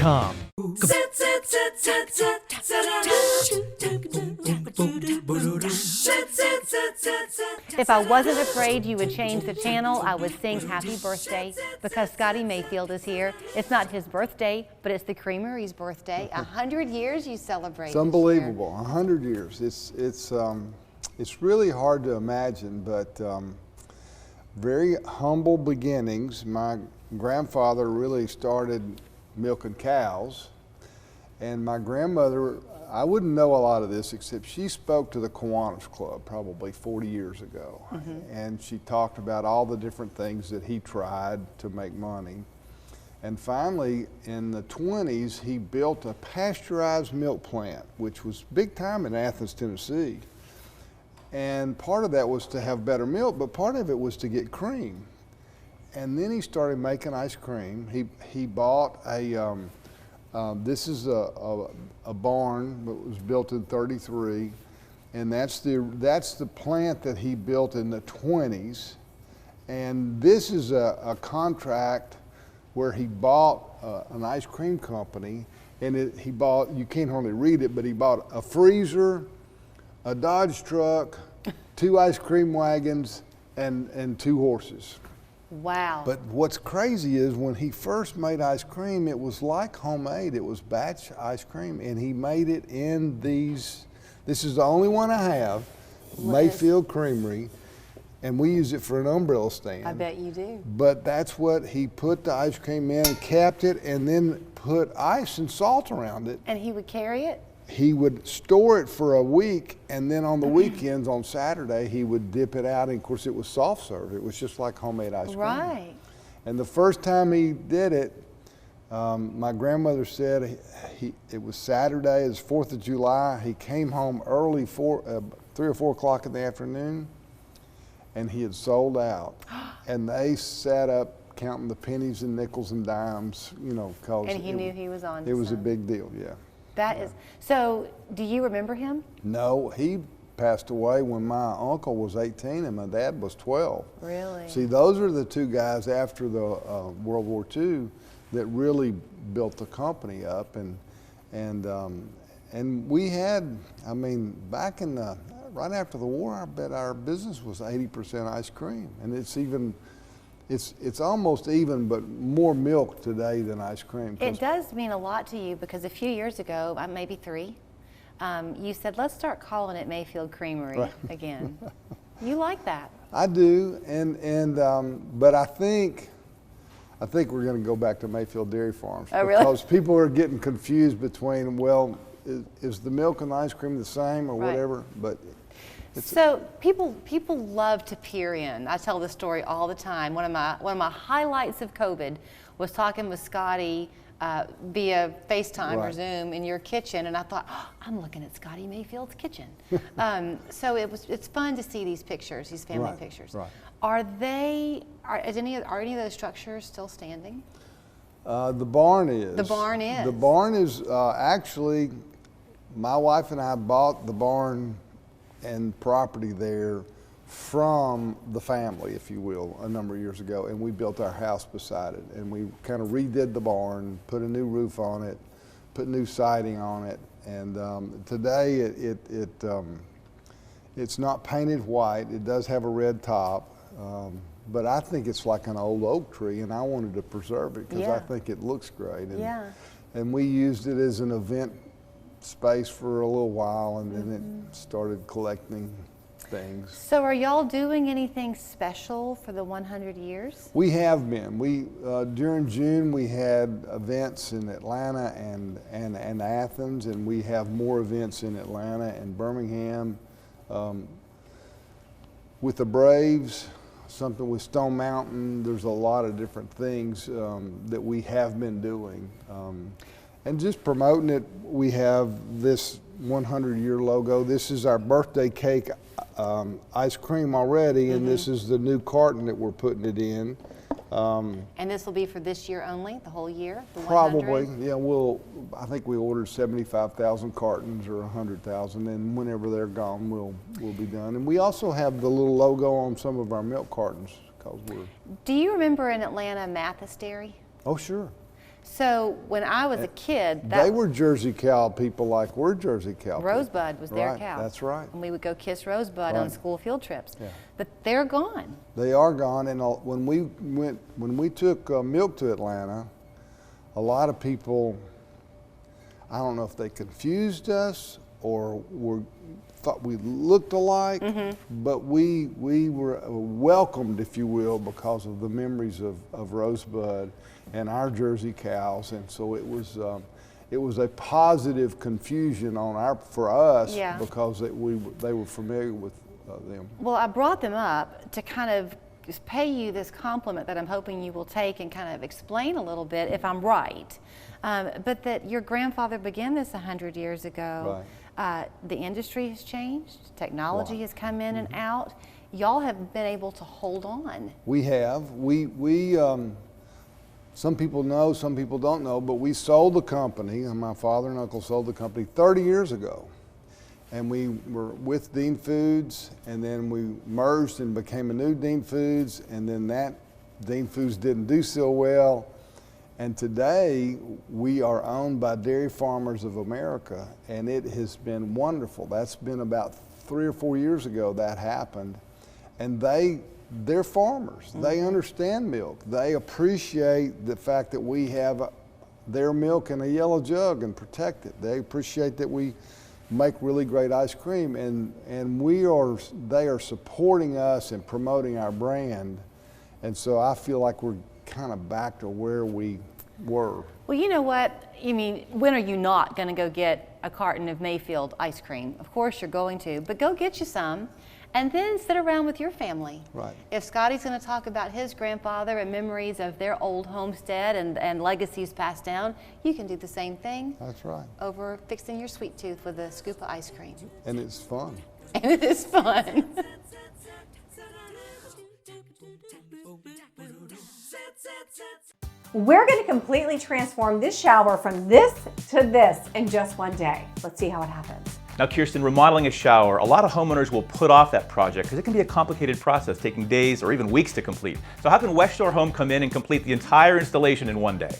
MayfieldDairy.com. If I wasn't afraid you would change the channel, I would sing happy birthday because Scottie Mayfield is here. It's not his birthday, but it's the Creamery's birthday. 100 years you celebrate. It's unbelievable. 100 years. It's really hard to imagine, but very humble beginnings. My grandfather really started milking cows, and my grandmother, I wouldn't know a lot of this except she spoke to the Kiwanis Club probably 40 years ago. And she talked about all the different things that he tried to make money. And finally, in the 20s, he built a pasteurized milk plant, which was big time in Athens, Tennessee. And part of that was to have better milk, but part of it was to get cream. And then he started making ice cream. He bought a, this is a barn that was built in '33, and that's the plant that he built in the 20s. And this is a contract where he bought an ice cream company, and he bought, you can't hardly read it, but he bought a freezer, a Dodge truck, 2 ice cream wagons, and 2 horses. Wow. But what's crazy is when he first made ice cream, it was like homemade. It was batch ice cream, and he made it in these, this is the only one I have, Mayfield Creamery, and we use it for an umbrella stand. I bet you do. But that's what he put the ice cream in, capped it, and then put ice and salt around it. And he would carry it? He would store it for a week, and then on the weekends, on Saturday, he would dip it out, and of course it was soft serve. It was just like homemade ice cream. Right. And the first time he did it, my grandmother said it was Saturday, it was 4th of July. He came home early, 3 or 4 o'clock in the afternoon, and he had sold out. And they sat up counting the pennies and nickels and dimes, you know, because And he knew he was on. It was a big deal, yeah. That is, so do you remember him? No, he passed away when my uncle was 18 and my dad was 12. Really? See, those are the 2 guys after the World War II that really built the company up, and we had, I mean, back in the, right after the war, I bet our business was 80% ice cream, and it's even. It's almost even, but more milk today than ice cream. It does mean a lot to you because a few years ago, maybe 3, you said, let's start calling it Mayfield Creamery again. You like that? I do, but I think we're going to go back to Mayfield Dairy Farms. Oh, really? Because people are getting confused between, well, is the milk and the ice cream the same or whatever? But so people love to peer in. I tell this story all the time. One of my highlights of COVID was talking with Scottie via FaceTime or Zoom in your kitchen, and I thought, oh, I'm looking at Scottie Mayfield's kitchen. So it's fun to see these pictures, these family pictures. Right. Are any of those structures still standing? The barn is. The barn is. The barn is actually, my wife and I bought the barn and property there from the family, if you will, a number of years ago, and we built our house beside it, and we kind of redid the barn, put a new roof on it, put new siding on it, and today it's not painted white. It does have a red top, but I think it's like an old oak tree, and I wanted to preserve it because I think it looks great. And we used it as an event space for a little while, and then it started collecting things. So are y'all doing anything special for the 100 years? We have been. During June we had events in Atlanta and Athens, and we have more events in Atlanta and Birmingham. With the Braves, something with Stone Mountain, there's a lot of different things that we have been doing. And just promoting it, we have this 100-year logo. This is our birthday cake ice cream already, and this is the new carton that we're putting it in. And this will be for this year only, the whole year? The probably, 100? Yeah. I think we ordered 75,000 cartons or 100,000, and whenever they're gone, we'll be done. And we also have the little logo on some of our milk cartons because we're. Do you remember in Atlanta Mayfield Dairy? Oh, sure. So when I was a kid, They were Jersey cow people like we're Jersey cow people. Rosebud was their Right, cow. that's right. And we would go kiss Rosebud on Right. school field trips. Yeah. But they're gone. They are gone, and when we took milk to Atlanta, a lot of people, I don't know if they confused us or thought we looked alike, but we were welcomed, if you will, because of the memories of Rosebud and our Jersey cows, and so it was a positive confusion for us Yeah. because they were familiar with them. Well, I brought them up to kind of just pay you this compliment that I'm hoping you will take and kind of explain a little bit if I'm right. But that your grandfather began this 100 years ago. Right. The industry has changed. Technology Right. has come in and out. Y'all have been able to hold on. We have. We some people know, some people don't know, but we sold the company, and my father and uncle sold the company 30 years ago. And we were with Dean Foods, and then we merged and became a new Dean Foods, and then that Dean Foods didn't do so well. And today, we are owned by Dairy Farmers of America, and it has been wonderful. That's been about 3 or 4 years ago that happened. And they're farmers. They understand milk. They appreciate the fact that we have their milk in a yellow jug and protect it. They appreciate that we make really great ice cream, and they are supporting us and promoting our brand. And so I feel like we're kind of back to where we were. Well, you know what? I mean, when are you not going to go get a carton of Mayfield ice cream? Of course you're going to, but go get you some and then sit around with your family. Right. If Scottie's going to talk about his grandfather and memories of their old homestead and legacies passed down, you can do the same thing. That's right. Over fixing your sweet tooth with a scoop of ice cream. And it's fun. And it is fun. We're going to completely transform this shower from this to this in just one day. Let's see how it happens. Now, Kirsten, remodeling a shower, a lot of homeowners will put off that project because it can be a complicated process, taking days or even weeks to complete. So how can West Shore Home come in and complete the entire installation in one day?